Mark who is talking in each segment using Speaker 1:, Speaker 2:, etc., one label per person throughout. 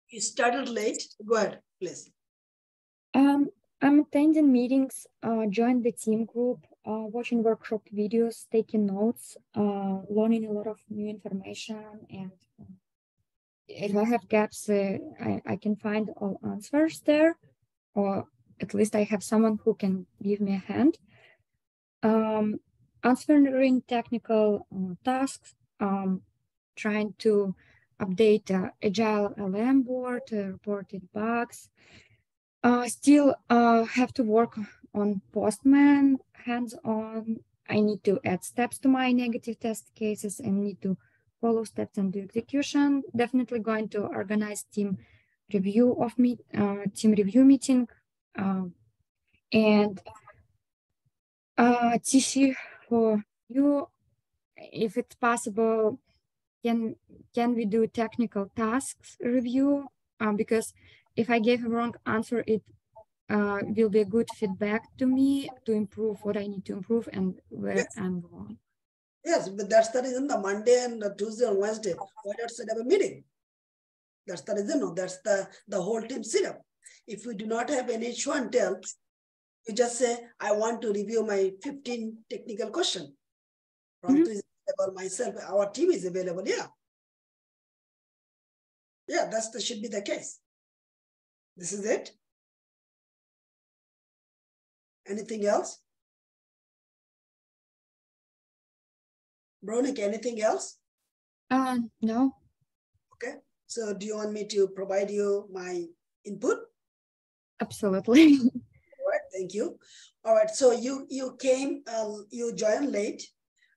Speaker 1: You started late. Go ahead, please.
Speaker 2: I'm attending meetings, joined the team group, watching workshop videos, taking notes, learning a lot of new information. And if I have gaps, I can find all answers there, or at least I have someone who can give me a hand. Answering technical tasks, trying to update agile lambboard, reported bugs. Still have to work on postman hands-on. I need to add steps to my negative test cases and need to follow steps and do execution. Definitely going to organize team review meeting, and TC for you, if it's possible, can we do technical tasks review? Because if I gave a wrong answer, it will be a good feedback to me to improve what I need to improve and where I'm wrong.
Speaker 1: Yes, but that's the reason the Monday and the Tuesday and Wednesday, why not set up a meeting? That's the reason, no, that's the whole team sit up. If we do not have any show and tell, you just say, I want to review my 15 technical question. Prantu is available, myself, our team is available, yeah. Yeah, that should be the case. This is it. Anything else? Bronik, anything else?
Speaker 2: No.
Speaker 1: Okay, so do you want me to provide you my input?
Speaker 2: Absolutely.
Speaker 1: All right, thank you. All right, so you came, you joined late,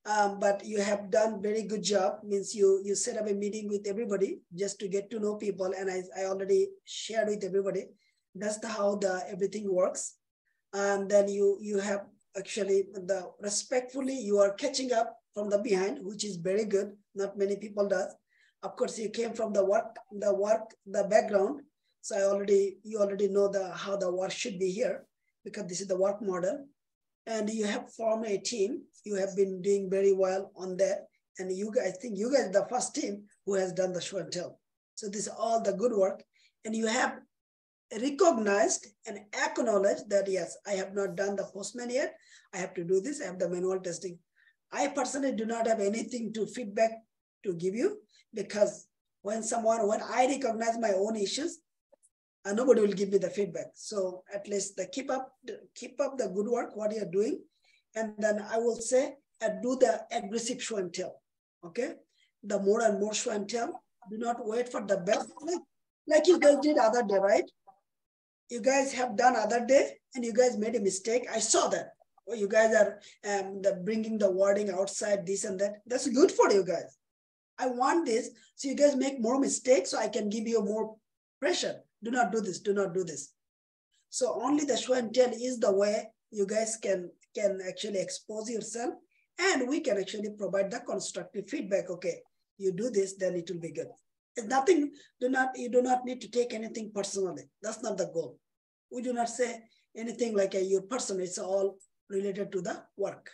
Speaker 1: but you have done very good job. Means you set up a meeting with everybody just to get to know people, and I already shared with everybody. That's how everything works. And then you have actually respectfully you are catching up from the behind, which is very good. Not many people does. Of course, you came from the background. So you already know how the work should be here, because this is the work model. And you have formed a team. You have been doing very well on that. And I think you guys are the first team who has done the show and tell. So this is all the good work. And you have recognized and acknowledged that, yes, I have not done the postman yet. I have to do this. I have the manual testing. I personally do not have anything to feedback to give you, because when I recognize my own issues, nobody will give me the feedback. So at least keep up the good work, what you're doing. And then I will say, do the aggressive show and tell, okay? The more and more show and tell. Do not wait for the best. Like you guys did other day, right? You guys have done other day and you guys made a mistake. I saw that. Well, you guys are bringing the wording outside, this and that. That's good for you guys. I want this, so you guys make more mistakes so I can give you more pressure. Do not do this, do not do this. So only the show and tell is the way you guys can actually expose yourself, and we can actually provide the constructive feedback. Okay, you do this, then it will be good. It's nothing, you do not need to take anything personally. That's not the goal. We do not say anything like your person, it's all related to the work.